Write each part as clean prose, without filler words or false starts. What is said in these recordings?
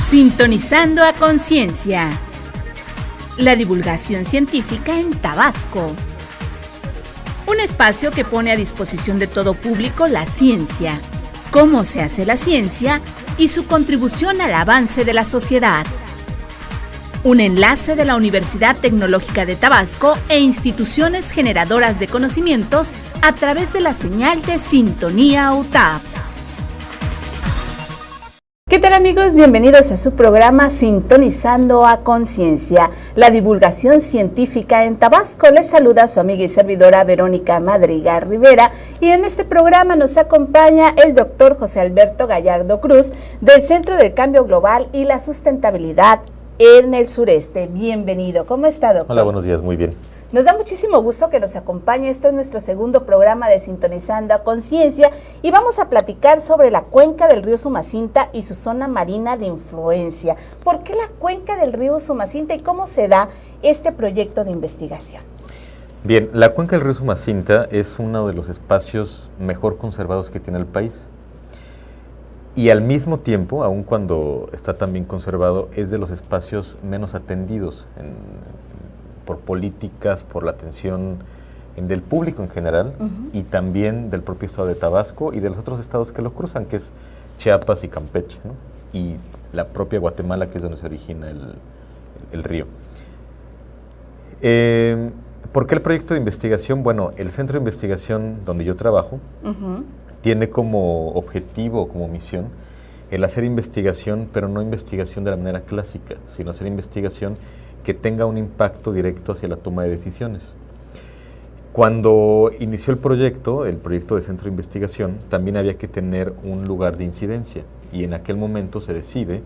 Sintonizando a Conciencia. La divulgación científica en Tabasco. Un espacio que pone a disposición de todo público la ciencia, cómo se hace la ciencia y su contribución al avance de la sociedad. Un enlace de la Universidad Tecnológica de Tabasco e instituciones generadoras de conocimientos a través de la señal de Sintonía UTAP. ¿Qué tal, amigos? Bienvenidos a su programa Sintonizando a Conciencia, la divulgación científica en Tabasco. Les saluda su amiga y servidora Verónica Madrigal Rivera, y en este programa nos acompaña el doctor José Alberto Gallardo Cruz del Centro del Cambio Global y la Sustentabilidad en el Sureste. Bienvenido. ¿Cómo está, doctor? Hola, buenos días. Muy bien. Nos da muchísimo gusto que nos acompañe. Este es nuestro segundo programa de Sintonizando a Conciencia y vamos a platicar sobre la cuenca del río Sumacinta y su zona marina de influencia. ¿Por qué la cuenca del río Sumacinta y cómo se da este proyecto de investigación? Bien, la cuenca del río Sumacinta es uno de los espacios mejor conservados que tiene el país. Y al mismo tiempo, aun cuando está tan bien conservado, es de los espacios menos atendidos por políticas, por la atención del público en general, y también del propio estado de Tabasco y de los otros estados que lo cruzan, que es Chiapas y Campeche, ¿no? Y la propia Guatemala, que es donde se origina el río. ¿Por qué el proyecto de investigación? Bueno, el centro de investigación donde yo trabajo tiene como objetivo, como misión, el hacer investigación, pero no investigación de la manera clásica, sino hacer investigación que tenga un impacto directo hacia la toma de decisiones. Cuando inició el proyecto de centro de investigación, también había que tener un lugar de incidencia, y en aquel momento se decide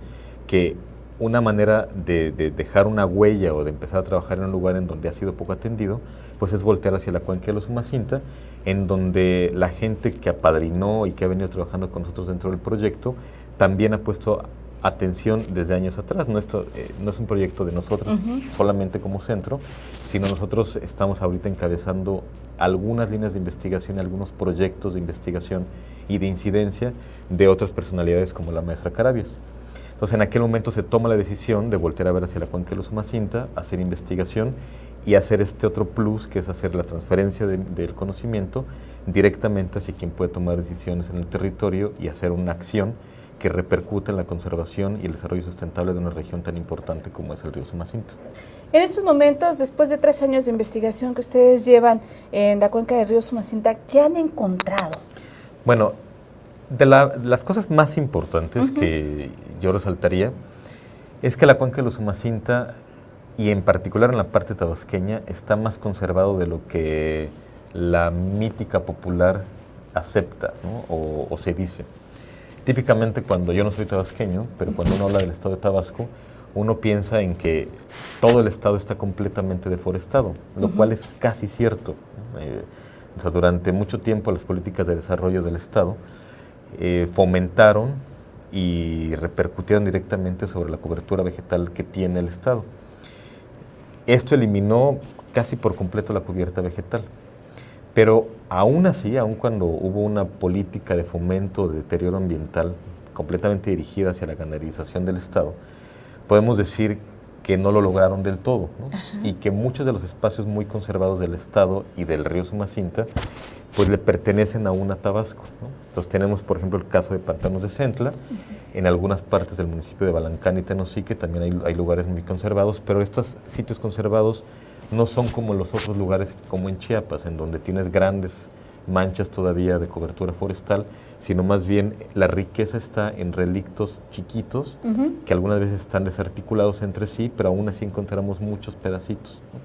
que una manera de dejar una huella o de empezar a trabajar en un lugar en donde ha sido poco atendido, pues es voltear hacia la cuenca de los Sumacinta, en donde la gente que apadrinó y que ha venido trabajando con nosotros dentro del proyecto también ha puesto atención desde años atrás. No es un proyecto de nosotros solamente como centro, sino nosotros estamos ahorita encabezando algunas líneas de investigación, algunos proyectos de investigación y de incidencia de otras personalidades como la maestra Carabias. Entonces, en aquel momento se toma la decisión de voltear a ver hacia la cuenca de los Sumacinta, hacer investigación y hacer este otro plus, que es hacer la transferencia del conocimiento directamente hacia quien puede tomar decisiones en el territorio y hacer una acción que repercute en la conservación y el desarrollo sustentable de una región tan importante como es el río Sumacinta. En estos momentos, después de 3 años de investigación que ustedes llevan en la cuenca del río Sumacinta, ¿qué han encontrado? Bueno, de las cosas más importantes que yo resaltaría es que la cuenca de los Sumacinta, y en particular en la parte tabasqueña, está más conservado de lo que la mítica popular acepta, ¿no? o se dice. Típicamente, cuando yo no soy tabasqueño, pero cuando uno habla del estado de Tabasco, uno piensa en que todo el estado está completamente deforestado, lo cual es casi cierto. O sea, durante mucho tiempo las políticas de desarrollo del estado fomentaron y repercutieron directamente sobre la cobertura vegetal que tiene el estado. Esto eliminó casi por completo la cubierta vegetal. Pero aún así, aun cuando hubo una política de fomento de deterioro ambiental completamente dirigida hacia la ganaderización del estado, podemos decir que no lo lograron del todo, ¿no? Y que muchos de los espacios muy conservados del estado y del río Sumacinta pues le pertenecen aún a Tabasco, ¿no? Entonces tenemos, por ejemplo, el caso de Pantanos de Centla, en algunas partes del municipio de Balancán y Tenosique también hay lugares muy conservados, pero estos sitios conservados no son como los otros lugares, como en Chiapas, en donde tienes grandes manchas todavía de cobertura forestal, sino más bien la riqueza está en relictos chiquitos que algunas veces están desarticulados entre sí, pero aún así encontramos muchos pedacitos, ¿no?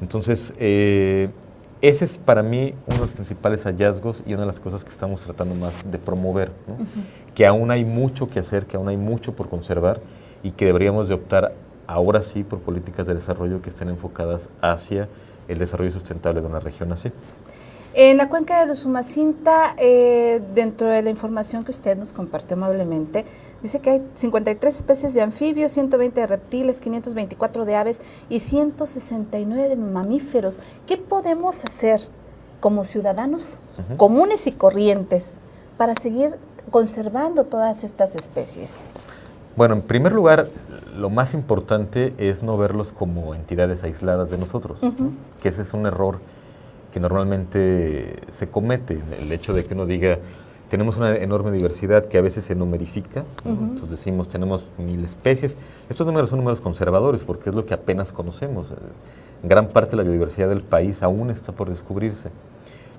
Entonces, ese es para mí uno de los principales hallazgos y una de las cosas que estamos tratando más de promover, ¿no? Que aún hay mucho que hacer, que aún hay mucho por conservar y que deberíamos de optar ahora sí por políticas de desarrollo que estén enfocadas hacia el desarrollo sustentable de una región así. En la cuenca de los Sumacinta, dentro de la información que usted nos compartió amablemente, dice que hay 53 especies de anfibios, 120 de reptiles, 524 de aves y 169 de mamíferos. ¿Qué podemos hacer como ciudadanos comunes y corrientes para seguir conservando todas estas especies? Bueno, en primer lugar, lo más importante es no verlos como entidades aisladas de nosotros, ¿no? Que ese es un error que normalmente se comete, el hecho de que uno diga, tenemos una enorme diversidad que a veces se numerifica, ¿no? Entonces decimos, tenemos 1000 especies. Estos números son números conservadores porque es lo que apenas conocemos. Gran parte de la biodiversidad del país aún está por descubrirse,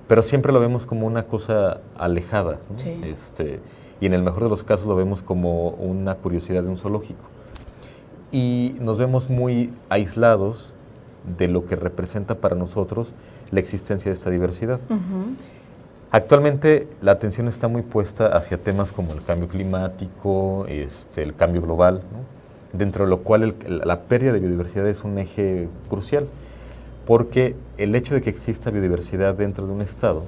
pero siempre lo vemos como una cosa alejada, ¿no? Sí. Y en el mejor de los casos lo vemos como una curiosidad de un zoológico. Y nos vemos muy aislados de lo que representa para nosotros la existencia de esta diversidad. Actualmente la atención está muy puesta hacia temas como el cambio climático, el cambio global, ¿no? Dentro de lo cual la pérdida de biodiversidad es un eje crucial, porque el hecho de que exista biodiversidad dentro de un estado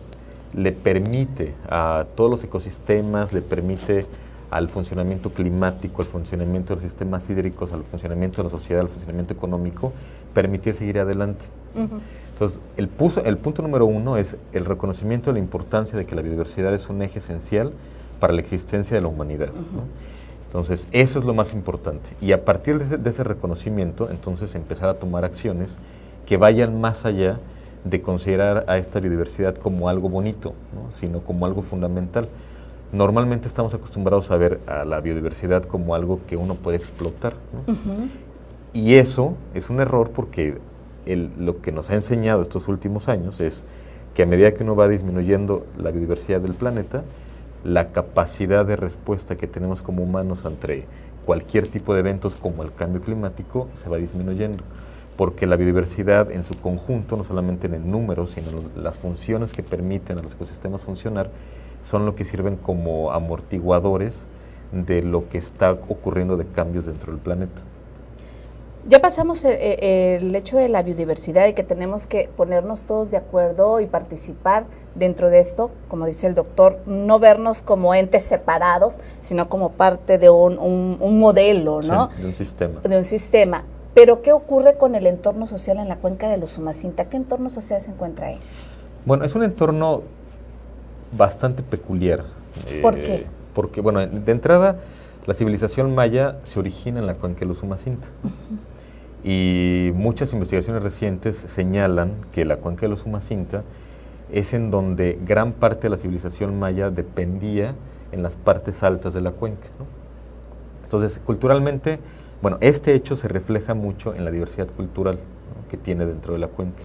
le permite a todos los ecosistemas, le permite al funcionamiento climático, al funcionamiento de los sistemas hídricos, al funcionamiento de la sociedad, al funcionamiento económico, permitir seguir adelante. Entonces, el punto número 1 es el reconocimiento de la importancia de que la biodiversidad es un eje esencial para la existencia de la humanidad, ¿no? Entonces, eso es lo más importante. Y a partir de ese reconocimiento, entonces empezar a tomar acciones que vayan más allá de considerar a esta biodiversidad como algo bonito, ¿no? Sino como algo fundamental. Normalmente estamos acostumbrados a ver a la biodiversidad como algo que uno puede explotar, ¿no? Y eso es un error porque lo que nos ha enseñado estos últimos años es que a medida que uno va disminuyendo la biodiversidad del planeta, la capacidad de respuesta que tenemos como humanos ante cualquier tipo de eventos como el cambio climático se va disminuyendo, porque la biodiversidad en su conjunto, no solamente en el número, sino las funciones que permiten a los ecosistemas funcionar, son lo que sirven como amortiguadores de lo que está ocurriendo de cambios dentro del planeta. Ya pasamos el hecho de la biodiversidad y que tenemos que ponernos todos de acuerdo y participar dentro de esto, como dice el doctor, no vernos como entes separados, sino como parte de un modelo, ¿no? Sí, de un sistema. De un sistema. Pero, ¿qué ocurre con el entorno social en la cuenca del Usumacinta? ¿Qué entorno social se encuentra ahí? Bueno, es un entorno bastante peculiar. ¿Por qué? Porque, bueno, de entrada, la civilización maya se origina en la cuenca del Usumacinta. Y muchas investigaciones recientes señalan que la cuenca del Usumacinta es en donde gran parte de la civilización maya dependía en las partes altas de la cuenca, ¿no? Entonces, culturalmente, bueno, este hecho se refleja mucho en la diversidad cultural, ¿no?, que tiene dentro de la cuenca.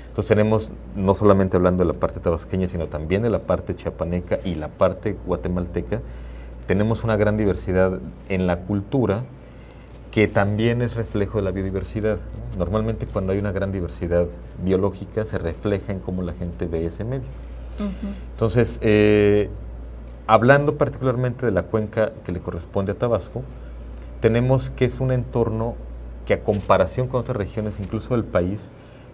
Entonces tenemos, no solamente hablando de la parte tabasqueña, sino también de la parte chiapaneca y la parte guatemalteca, tenemos una gran diversidad en la cultura que también es reflejo de la biodiversidad, ¿no? Normalmente cuando hay una gran diversidad biológica se refleja en cómo la gente ve ese medio. Entonces, hablando particularmente de la cuenca que le corresponde a Tabasco, tenemos que es un entorno que a comparación con otras regiones, incluso del país,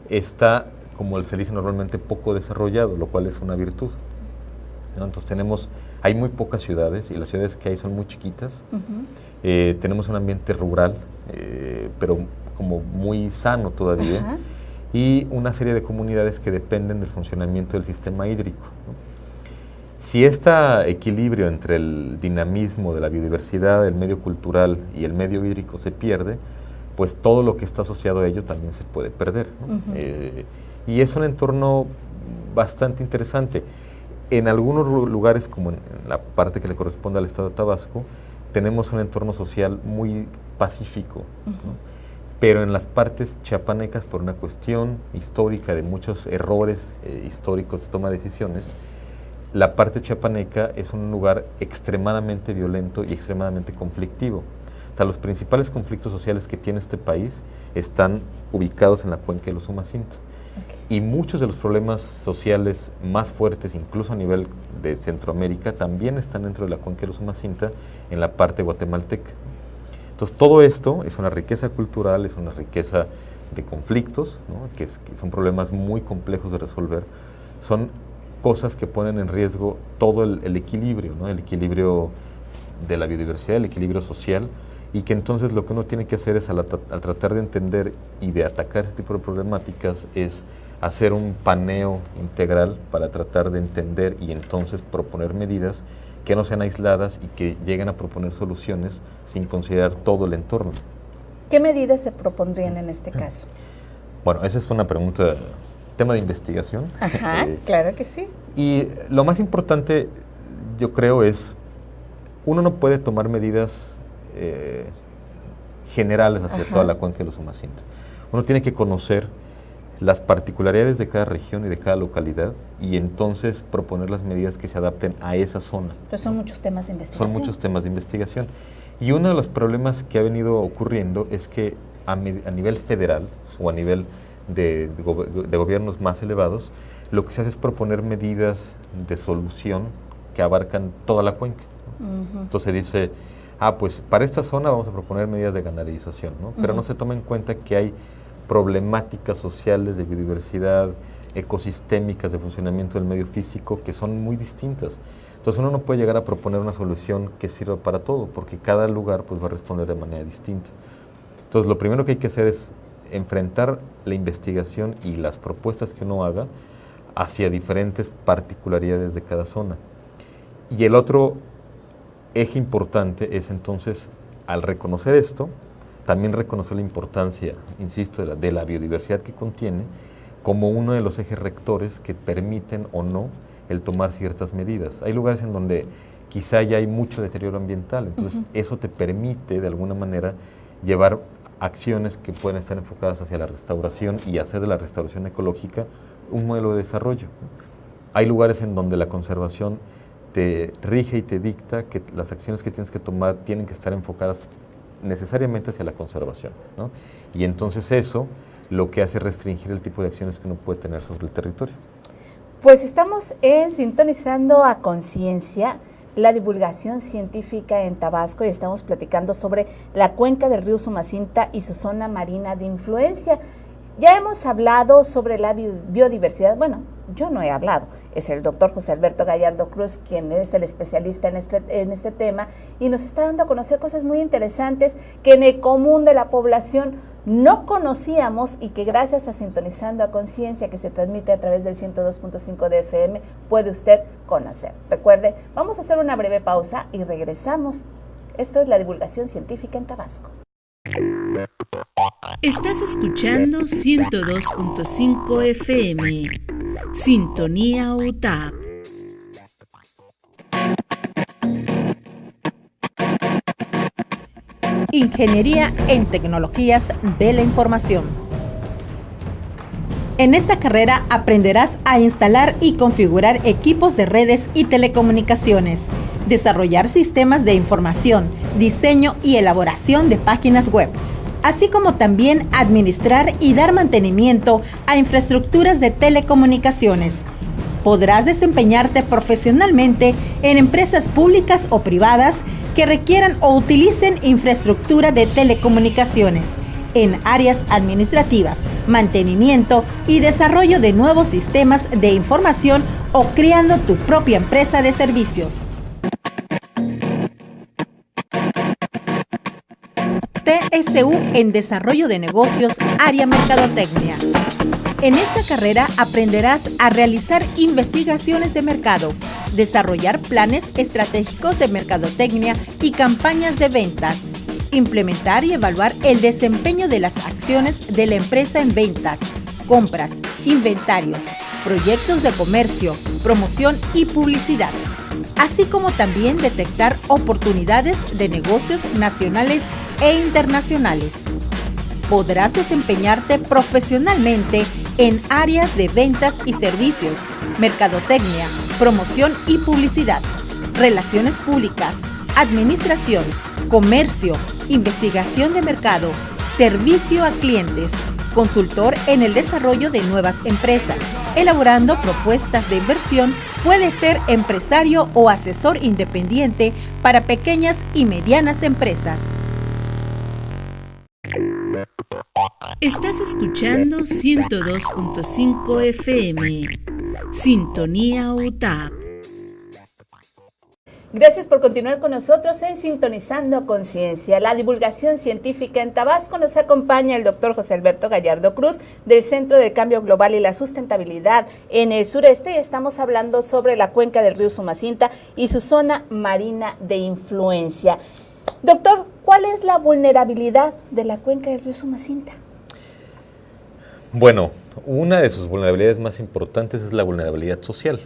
está, como se dice normalmente, poco desarrollado, lo cual es una virtud, ¿no? Entonces hay muy pocas ciudades y las ciudades que hay son muy chiquitas. Tenemos un ambiente rural, pero como muy sano todavía, y una serie de comunidades que dependen del funcionamiento del sistema hídrico, ¿no? Si este equilibrio entre el dinamismo de la biodiversidad, el medio cultural y el medio hídrico se pierde, pues todo lo que está asociado a ello también se puede perder, ¿no? Y es un entorno bastante interesante. En algunos lugares, como en la parte que le corresponde al estado de Tabasco, tenemos un entorno social muy pacífico, ¿no? Pero en las partes chiapanecas, por una cuestión histórica de muchos errores históricos de toma de decisiones, la parte chiapaneca es un lugar extremadamente violento y extremadamente conflictivo. O sea, los principales conflictos sociales que tiene este país están ubicados en la cuenca del Usumacinta. Y muchos de los problemas sociales más fuertes, incluso a nivel de Centroamérica, también están dentro de la cuenca del Usumacinta, en la parte guatemalteca. Entonces, todo esto es una riqueza cultural, es una riqueza de conflictos, ¿no?, que son problemas muy complejos de resolver. Son cosas que ponen en riesgo todo el equilibrio, ¿no?, el equilibrio de la biodiversidad, el equilibrio social, y que entonces lo que uno tiene que hacer es, al tratar de entender y de atacar este tipo de problemáticas, es hacer un paneo integral para tratar de entender y entonces proponer medidas que no sean aisladas y que lleguen a proponer soluciones sin considerar todo el entorno. ¿Qué medidas se propondrían en este caso? Bueno, esa es una pregunta, tema de investigación. Ajá, claro que sí. Y lo más importante, yo creo, es, uno no puede tomar medidas generales hacia toda la cuenca del Usumacinta. Uno tiene que conocer las particularidades de cada región y de cada localidad y entonces proponer las medidas que se adapten a esa zona. Pero son muchos temas de investigación. Son muchos temas de investigación. Y uno de los problemas que ha venido ocurriendo es que a nivel federal o a nivel de gobiernos más elevados, lo que se hace es proponer medidas de solución que abarcan toda la cuenca, ¿no? Entonces dice, pues para esta zona vamos a proponer medidas de canalización, ¿no? Pero no se toma en cuenta que hay problemáticas sociales de biodiversidad, ecosistémicas, de funcionamiento del medio físico, que son muy distintas. Entonces uno no puede llegar a proponer una solución que sirva para todo, porque cada lugar pues, va a responder de manera distinta. Entonces lo primero que hay que hacer es enfrentar la investigación y las propuestas que uno haga hacia diferentes particularidades de cada zona. Y el otro eje importante es entonces, al reconocer esto, también reconocer la importancia, insisto, de la biodiversidad que contiene como uno de los ejes rectores que permiten o no el tomar ciertas medidas. Hay lugares en donde quizá ya hay mucho deterioro ambiental, entonces eso te permite de alguna manera llevar acciones que pueden estar enfocadas hacia la restauración y hacer de la restauración ecológica un modelo de desarrollo. Hay lugares en donde la conservación te rige y te dicta que las acciones que tienes que tomar tienen que estar enfocadas necesariamente hacia la conservación, ¿no? Y entonces eso lo que hace es restringir el tipo de acciones que uno puede tener sobre el territorio. Pues estamos sintonizando a Conciencia, la divulgación científica en Tabasco, y estamos platicando sobre la cuenca del río Usumacinta y su zona marina de influencia. Ya hemos hablado sobre la biodiversidad. Bueno, yo no he hablado, es el doctor José Alberto Gallardo Cruz quien es el especialista en este tema y nos está dando a conocer cosas muy interesantes que en el común de la población no conocíamos y que gracias a Sintonizando a Conciencia, que se transmite a través del 102.5 de FM, puede usted conocer. Recuerde, vamos a hacer una breve pausa y regresamos. Esto es la divulgación científica en Tabasco. Estás escuchando 102.5 FM, Sintonía UTAP. Ingeniería en Tecnologías de la Información. En esta carrera aprenderás a instalar y configurar equipos de redes y telecomunicaciones, desarrollar sistemas de información, diseño y elaboración de páginas web, así como también administrar y dar mantenimiento a infraestructuras de telecomunicaciones. Podrás desempeñarte profesionalmente en empresas públicas o privadas que requieran o utilicen infraestructura de telecomunicaciones, en áreas administrativas, mantenimiento y desarrollo de nuevos sistemas de información o creando tu propia empresa de servicios. TSU en Desarrollo de Negocios, área Mercadotecnia. En esta carrera aprenderás a realizar investigaciones de mercado, desarrollar planes estratégicos de mercadotecnia y campañas de ventas, implementar y evaluar el desempeño de las acciones de la empresa en ventas, compras, inventarios, proyectos de comercio, promoción y publicidad, así como también detectar oportunidades de negocios nacionales e internacionales. Podrás desempeñarte profesionalmente en áreas de ventas y servicios, mercadotecnia, promoción y publicidad, relaciones públicas, administración, comercio, investigación de mercado, servicio a clientes, consultor en el desarrollo de nuevas empresas, elaborando propuestas de inversión, puede ser empresario o asesor independiente para pequeñas y medianas empresas. Estás escuchando 102.5 FM, Sintonía UTAP. Gracias por continuar con nosotros en Sintonizando Conciencia. La divulgación científica en Tabasco. Nos acompaña el doctor José Alberto Gallardo Cruz del Centro del Cambio Global y la Sustentabilidad en el sureste. Y estamos hablando sobre la cuenca del río Sumacinta y su zona marina de influencia. Doctor, ¿cuál es la vulnerabilidad de la cuenca del río Sumacinta? Bueno, una de sus vulnerabilidades más importantes es la vulnerabilidad social.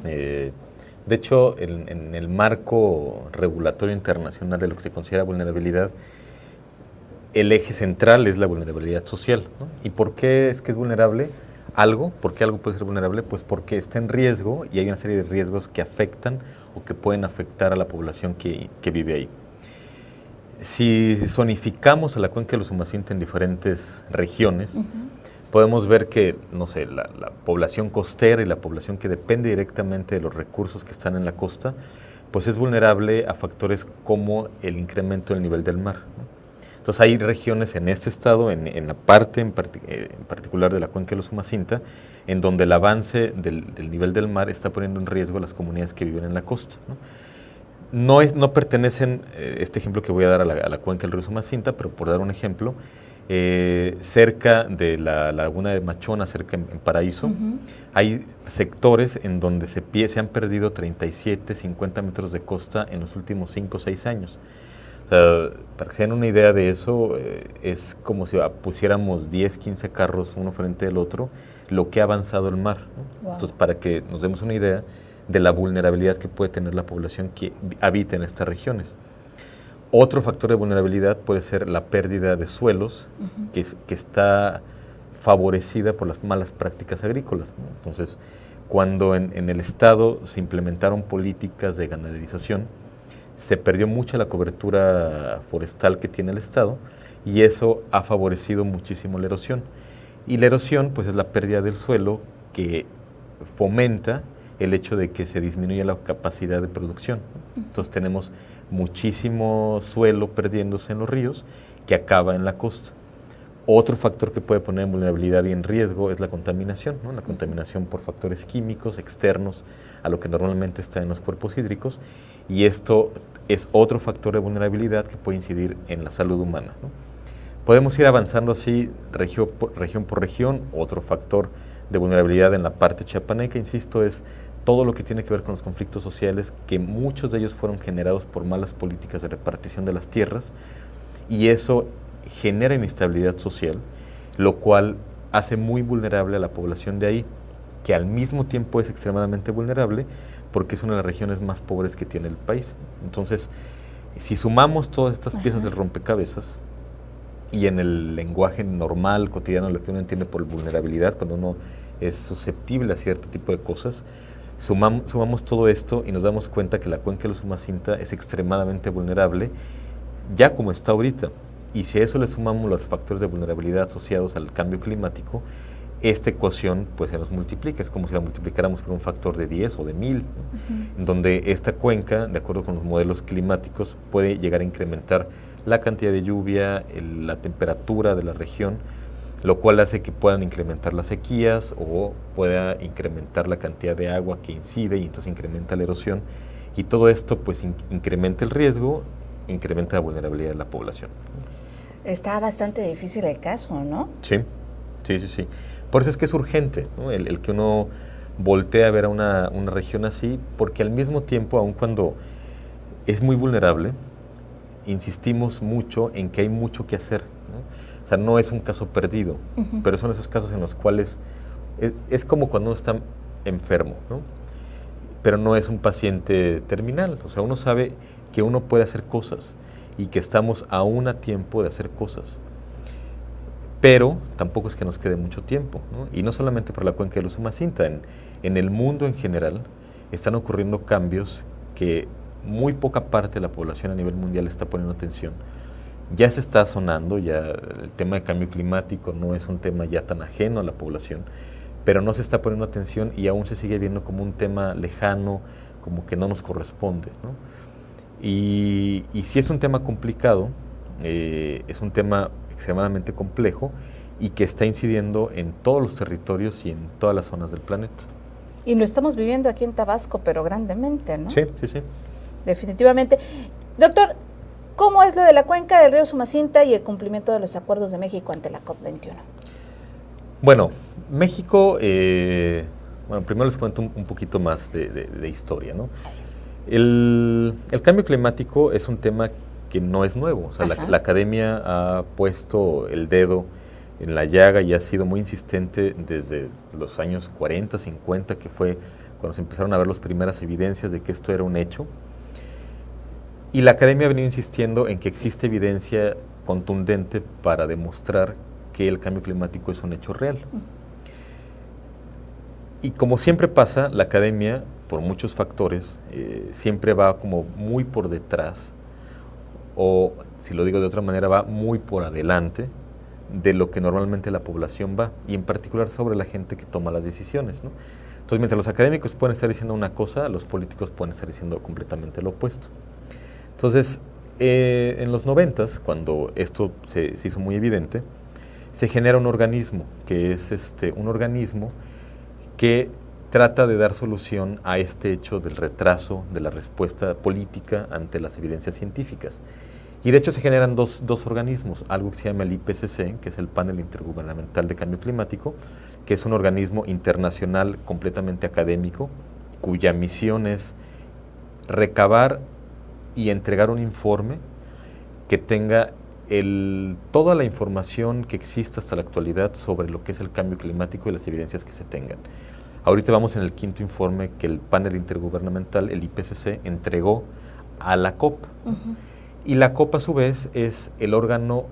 De hecho, en el marco regulatorio internacional de lo que se considera vulnerabilidad, el eje central es la vulnerabilidad social, ¿no? ¿Y por qué es que es vulnerable algo? ¿Por qué algo puede ser vulnerable? Pues porque está en riesgo y hay una serie de riesgos que afectan o que pueden afectar a la población que vive ahí. Si zonificamos a la cuenca del Usumacinta en diferentes regiones, podemos ver que, no sé, la población costera y la población que depende directamente de los recursos que están en la costa, pues es vulnerable a factores como el incremento del nivel del mar, ¿no? Entonces hay regiones en este estado, en la parte en particular de la cuenca del Usumacinta, en donde el avance del nivel del mar está poniendo en riesgo a las comunidades que viven en la costa, ¿no? No pertenecen, este ejemplo que voy a dar a la cuenca del río Usumacinta, pero por dar un ejemplo, cerca de la laguna de Machona, cerca en Paraíso, hay sectores en donde se han perdido 37, 50 metros de costa en los últimos 5 o 6 años. O sea, para que se den una idea de eso, es como si pusiéramos 10, 15 carros uno frente al otro, lo que ha avanzado el mar, ¿no? Wow. Entonces, para que nos demos una idea de la vulnerabilidad que puede tener la población que habita en estas regiones. Otro factor de vulnerabilidad puede ser la pérdida de suelos, que está favorecida por las malas prácticas agrícolas, ¿no? Entonces, cuando en el estado se implementaron políticas de ganaderización, se perdió mucha la cobertura forestal que tiene el estado y eso ha favorecido muchísimo la erosión. Y la erosión, pues, es la pérdida del suelo que fomenta el hecho de que se disminuya la capacidad de producción. Entonces tenemos muchísimo suelo perdiéndose en los ríos que acaba en la costa. Otro factor que puede poner en vulnerabilidad y en riesgo es la contaminación, ¿no? La contaminación por factores químicos externos a lo que normalmente está en los cuerpos hídricos, y esto es otro factor de vulnerabilidad que puede incidir en la salud humana, ¿no? Podemos ir avanzando así región por región. Otro factor de vulnerabilidad en la parte chiapaneca, insisto, es todo lo que tiene que ver con los conflictos sociales, que muchos de ellos fueron generados por malas políticas de repartición de las tierras, y eso genera inestabilidad social, lo cual hace muy vulnerable a la población de ahí, que al mismo tiempo es extremadamente vulnerable porque es una de las regiones más pobres que tiene el país. Entonces, si sumamos todas estas piezas del rompecabezas, y en el lenguaje normal, cotidiano, lo que uno entiende por vulnerabilidad, cuando uno es susceptible a cierto tipo de cosas, sumamos todo esto y nos damos cuenta que la cuenca del Usumacinta es extremadamente vulnerable, ya como está ahorita. Y si a eso le sumamos los factores de vulnerabilidad asociados al cambio climático, esta ecuación pues se nos multiplica. Es como si la multiplicáramos por un factor de 10 o de 1000, ¿no? Donde esta cuenca, de acuerdo con los modelos climáticos, puede llegar a incrementar la cantidad de lluvia, la temperatura de la región, lo cual hace que puedan incrementar las sequías o pueda incrementar la cantidad de agua que incide, y entonces incrementa la erosión, y todo esto pues incrementa el riesgo, incrementa la vulnerabilidad de la población. Está bastante difícil el caso, ¿no? Sí. Por eso es que es urgente, ¿no? El que uno voltee a ver a una región así, porque al mismo tiempo, aun cuando es muy vulnerable, insistimos mucho en que hay mucho que hacer, ¿no? O sea, no es un caso perdido, pero son esos casos en los cuales es como cuando uno está enfermo, ¿no? Pero no es un paciente terminal. O sea, uno sabe que uno puede hacer cosas y que estamos aún a tiempo de hacer cosas. Pero tampoco es que nos quede mucho tiempo, ¿no? Y no solamente por la cuenca del Usumacinta, en el mundo en general están ocurriendo cambios que muy poca parte de la población a nivel mundial está poniendo atención. Ya se está sonando, ya el tema de cambio climático no es un tema ya tan ajeno a la población, pero no se está poniendo atención y aún se sigue viendo como un tema lejano, como que no nos corresponde, ¿no? Y sí es un tema complicado, es un tema extremadamente complejo y que está incidiendo en todos los territorios y en todas las zonas del planeta. Y lo estamos viviendo aquí en Tabasco, pero grandemente, ¿no? Sí. definitivamente. Doctor, ¿cómo es lo de la cuenca del río Sumacinta y el cumplimiento de los acuerdos de México ante la COP21? Bueno, México, primero les cuento un poquito más de historia, ¿no? El cambio climático es un tema que no es nuevo. O sea, la academia ha puesto el dedo en la llaga y ha sido muy insistente desde los años 40, 50, que fue cuando se empezaron a ver las primeras evidencias de que esto era un hecho. Y la academia ha venido insistiendo en que existe evidencia contundente para demostrar que el cambio climático es un hecho real. Y como siempre pasa, la academia, por muchos factores, siempre va como muy por detrás, o si lo digo de otra manera, va muy por adelante de lo que normalmente la población va, y en particular sobre la gente que toma las decisiones, ¿no? Entonces, mientras los académicos pueden estar diciendo una cosa, los políticos pueden estar diciendo completamente lo opuesto. Entonces, en los 90s, cuando esto se hizo muy evidente, se genera un organismo, que es un organismo que trata de dar solución a este hecho del retraso de la respuesta política ante las evidencias científicas. Y de hecho se generan dos organismos, algo que se llama el IPCC, que es el Panel Intergubernamental de Cambio Climático, que es un organismo internacional completamente académico, cuya misión es recabar y entregar un informe que tenga toda la información que existe hasta la actualidad sobre lo que es el cambio climático y las evidencias que se tengan. Ahorita vamos en el 5º informe que el panel intergubernamental, el IPCC, entregó a la COP. Y la COP, a su vez, es el órgano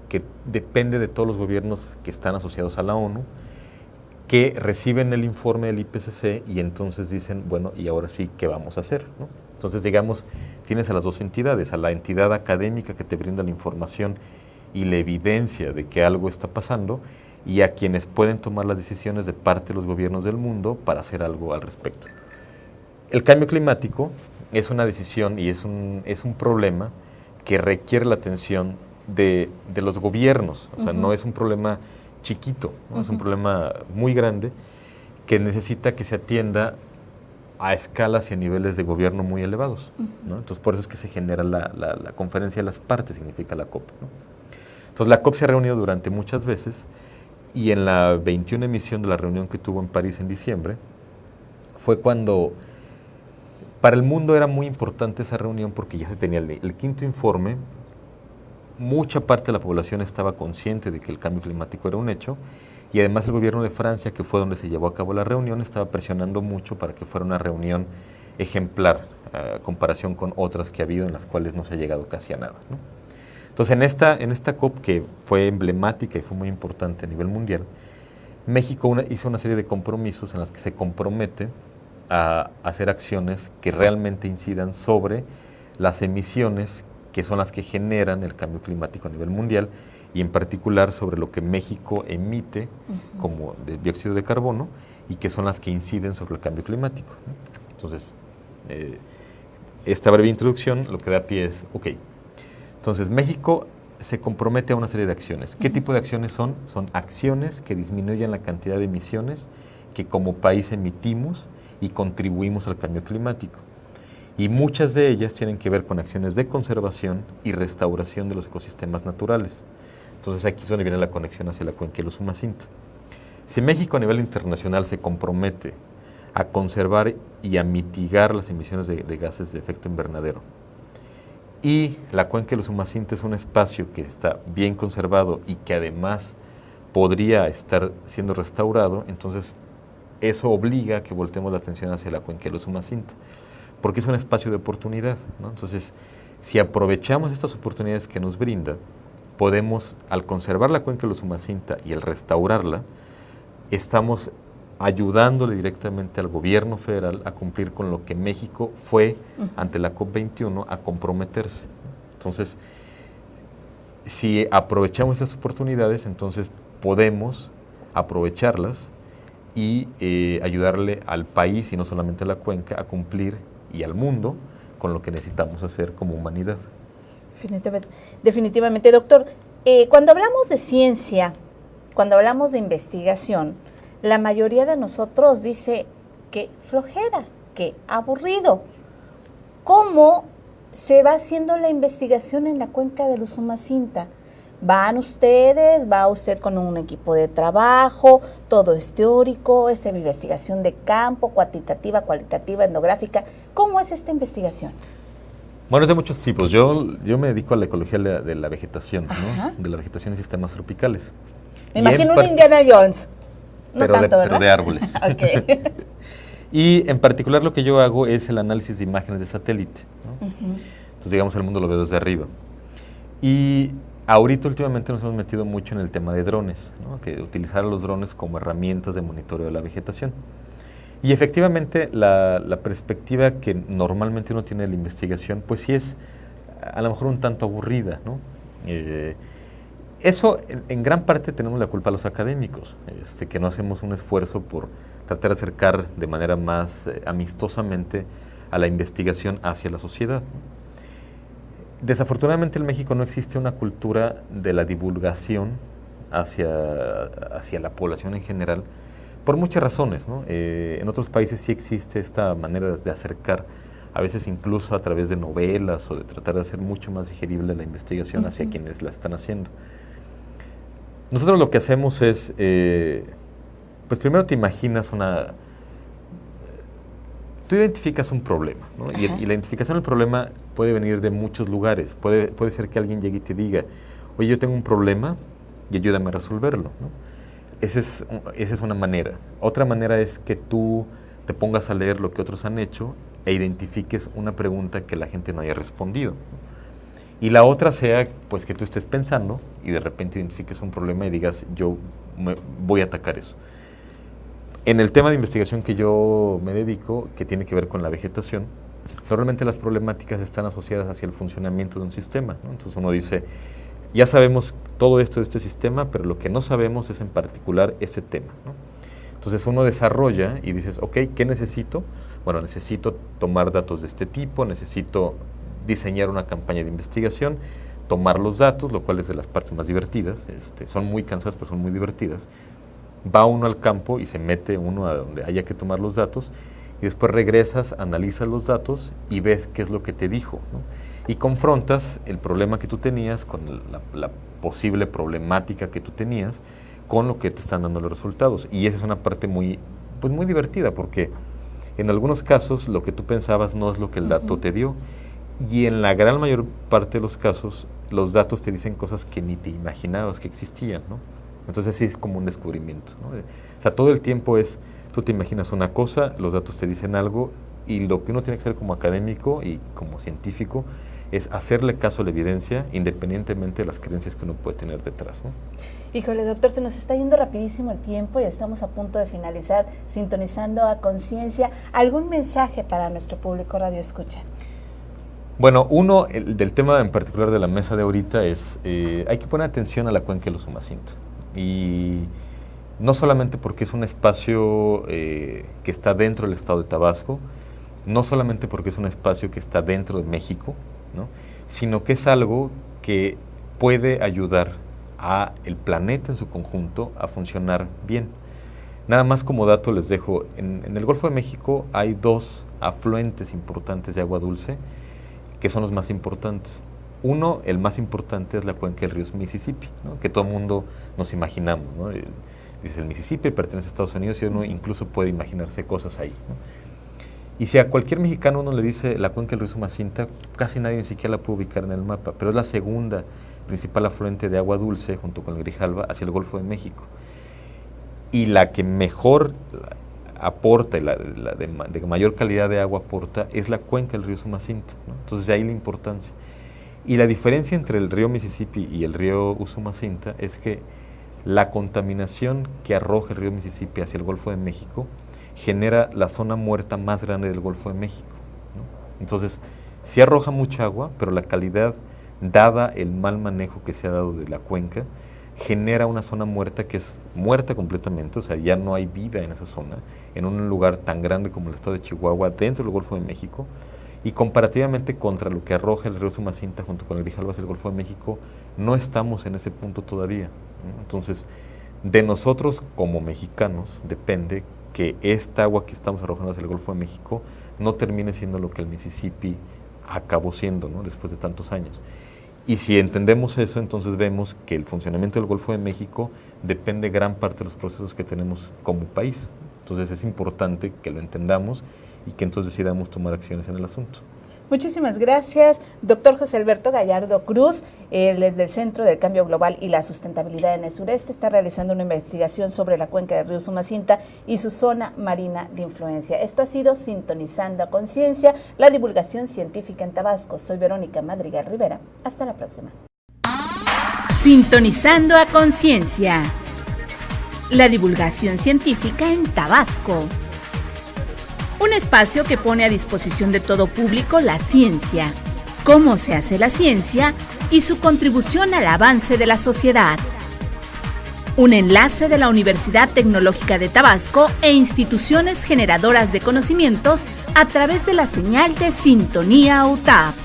que depende de todos los gobiernos que están asociados a la ONU, que reciben el informe del IPCC y entonces dicen, bueno, y ahora sí, ¿qué vamos a hacer?, ¿no? Entonces, digamos, tienes a las dos entidades, a la entidad académica que te brinda la información y la evidencia de que algo está pasando, y a quienes pueden tomar las decisiones de parte de los gobiernos del mundo para hacer algo al respecto. El cambio climático es una decisión y es un problema que requiere la atención de los gobiernos. O sea, no es un problema chiquito, ¿no? Es un problema muy grande que necesita que se atienda a escalas y a niveles de gobierno muy elevados, ¿no? Entonces, por eso es que se genera la conferencia de las partes, significa la COP, ¿no? Entonces, la COP se ha reunido durante muchas veces, y en la 21 emisión de la reunión que tuvo en París en diciembre, fue cuando para el mundo era muy importante esa reunión, porque ya se tenía el 5º informe. Mucha parte de la población estaba consciente de que el cambio climático era un hecho, y además el gobierno de Francia, que fue donde se llevó a cabo la reunión, estaba presionando mucho para que fuera una reunión ejemplar, a comparación con otras que ha habido en las cuales no se ha llegado casi a nada, ¿no? Entonces, en esta COP, que fue emblemática y fue muy importante a nivel mundial, México hizo una serie de compromisos en las que se compromete a hacer acciones que realmente incidan sobre las emisiones que son las que generan el cambio climático a nivel mundial, y en particular sobre lo que México emite como de dióxido de carbono, y que son las que inciden sobre el cambio climático, ¿no? Entonces, esta breve introducción lo que da pie es, entonces México se compromete a una serie de acciones. ¿Qué tipo de acciones son? Son acciones que disminuyan la cantidad de emisiones que como país emitimos y contribuimos al cambio climático. Y muchas de ellas tienen que ver con acciones de conservación y restauración de los ecosistemas naturales. Entonces aquí es donde viene la conexión hacia la cuenca del Usumacinta. Si México a nivel internacional se compromete a conservar y a mitigar las emisiones de gases de efecto invernadero, y la cuenca del Usumacinta es un espacio que está bien conservado y que además podría estar siendo restaurado, entonces eso obliga a que voltemos la atención hacia la cuenca del Usumacinta, porque es un espacio de oportunidad, ¿no? Entonces, si aprovechamos estas oportunidades que nos brinda, podemos, al conservar la cuenca del Usumacinta y al restaurarla, estamos ayudándole directamente al gobierno federal a cumplir con lo que México fue ante la COP21 a comprometerse. Entonces, si aprovechamos estas oportunidades, entonces podemos aprovecharlas y ayudarle al país, y no solamente a la cuenca, a cumplir, y al mundo, con lo que necesitamos hacer como humanidad. Definitivamente, doctor. Cuando hablamos de ciencia, cuando hablamos de investigación, la mayoría de nosotros dice que flojera, que aburrido. ¿Cómo se va haciendo la investigación en la cuenca del Usumacinta? ¿Va usted con un equipo de trabajo, todo es teórico, es investigación de campo, cuantitativa, cualitativa, etnográfica? ¿Cómo es esta investigación? Bueno, es de muchos tipos. Yo me dedico a la ecología de la vegetación, ¿no? De la vegetación en sistemas tropicales. Me imagino un Indiana Jones. No tanto, ¿verdad? Pero de árboles. Okay. Y en particular lo que yo hago es el análisis de imágenes de satélite, ¿no? Entonces, digamos, el mundo lo veo desde arriba. Y ahorita últimamente nos hemos metido mucho en el tema de drones, ¿no? Que utilizar a los drones como herramientas de monitoreo de la vegetación. Y efectivamente la perspectiva que normalmente uno tiene de la investigación, pues sí es a lo mejor un tanto aburrida, ¿no? Eso en gran parte tenemos la culpa a los académicos, que no hacemos un esfuerzo por tratar de acercar de manera más amistosamente a la investigación hacia la sociedad. Desafortunadamente en México no existe una cultura de la divulgación hacia la población en general, por muchas razones, ¿no? En otros países sí existe esta manera de acercar, a veces incluso a través de novelas o de tratar de hacer mucho más digerible la investigación hacia quienes la están haciendo. Nosotros lo que hacemos es, pues primero te imaginas tú identificas un problema, ¿no? Y la identificación del problema puede venir de muchos lugares. Puede ser que alguien llegue y te diga, oye, yo tengo un problema y ayúdame a resolverlo, ¿no? Esa es una manera. Otra manera es que tú te pongas a leer lo que otros han hecho e identifiques una pregunta que la gente no haya respondido, ¿no? Y la otra sea, pues, que tú estés pensando y de repente identifiques un problema y digas, yo voy a atacar eso. En el tema de investigación que yo me dedico, que tiene que ver con la vegetación, probablemente las problemáticas están asociadas hacia el funcionamiento de un sistema, ¿no? Entonces uno dice, ya sabemos todo esto de este sistema, pero lo que no sabemos es en particular ese tema, ¿no? Entonces uno desarrolla y dices, ok, ¿qué necesito? Bueno, necesito tomar datos de este tipo, necesito diseñar una campaña de investigación, tomar los datos, lo cual es de las partes más divertidas, son muy cansadas, pero son muy divertidas. Va uno al campo y se mete uno a donde haya que tomar los datos y después regresas, analizas los datos y ves qué es lo que te dijo, ¿no? Y confrontas el problema que tú tenías con la posible problemática que tú tenías con lo que te están dando los resultados. Y esa es una parte muy divertida, porque en algunos casos lo que tú pensabas no es lo que el dato te dio, y en la gran mayor parte de los casos los datos te dicen cosas que ni te imaginabas que existían, ¿no? Entonces sí es como un descubrimiento, ¿no? O sea, todo el tiempo tú te imaginas una cosa, los datos te dicen algo, y lo que uno tiene que hacer como académico y como científico es hacerle caso a la evidencia independientemente de las creencias que uno puede tener detrás, ¿no? Híjole, doctor, se nos está yendo rapidísimo el tiempo y estamos a punto de finalizar sintonizando a Conciencia. ¿Algún mensaje para nuestro público Radio Escucha? Bueno, del tema en particular de la mesa de ahorita es, hay que poner atención a la cuenca del Usumacinta. Y no solamente porque es un espacio que está dentro del estado de Tabasco, no solamente porque es un espacio que está dentro de México, ¿no? Sino que es algo que puede ayudar a el planeta en su conjunto a funcionar bien. Nada más como dato les dejo, en el Golfo de México hay 2 afluentes importantes de agua dulce que son los más importantes. Uno, el más importante, es la cuenca del río Mississippi, ¿no? Que todo el mundo nos imaginamos, ¿no? Dice el Mississippi pertenece a Estados Unidos y uno incluso puede imaginarse cosas ahí, ¿no? Y si a cualquier mexicano uno le dice la cuenca del río Usumacinta, casi nadie ni siquiera la puede ubicar en el mapa, pero es la segunda principal afluente de agua dulce junto con el Grijalva hacia el Golfo de México. Y la que mejor aporta, de mayor calidad de agua aporta, es la cuenca del río Usumacinta, ¿no? Entonces de ahí la importancia. Y la diferencia entre el río Mississippi y el río Usumacinta es que la contaminación que arroja el río Mississippi hacia el Golfo de México genera la zona muerta más grande del Golfo de México, ¿no? Entonces, sí arroja mucha agua, pero la calidad, dada el mal manejo que se ha dado de la cuenca, genera una zona muerta que es muerta completamente, o sea, ya no hay vida en esa zona, en un lugar tan grande como el estado de Chihuahua, dentro del Golfo de México, y comparativamente contra lo que arroja el río Usumacinta junto con el Grijalva hacia el Golfo de México, no estamos en ese punto todavía, ¿no? Entonces, de nosotros como mexicanos depende que esta agua que estamos arrojando hacia el Golfo de México no termine siendo lo que el Mississippi acabó siendo, ¿no? Después de tantos años. Y si entendemos eso, entonces vemos que el funcionamiento del Golfo de México depende gran parte de los procesos que tenemos como país. Entonces es importante que lo entendamos y que entonces decidamos tomar acciones en el asunto. Muchísimas gracias, doctor José Alberto Gallardo Cruz. Él es del Centro del Cambio Global y la Sustentabilidad en el Sureste. Está realizando una investigación sobre la cuenca del río Usumacinta y su zona marina de influencia. Esto ha sido Sintonizando a Conciencia, la divulgación científica en Tabasco. Soy Verónica Madrigal Rivera. Hasta la próxima. Sintonizando a Conciencia, la divulgación científica en Tabasco. Un espacio que pone a disposición de todo público la ciencia, cómo se hace la ciencia y su contribución al avance de la sociedad. Un enlace de la Universidad Tecnológica de Tabasco e instituciones generadoras de conocimientos a través de la señal de Sintonía UTAP.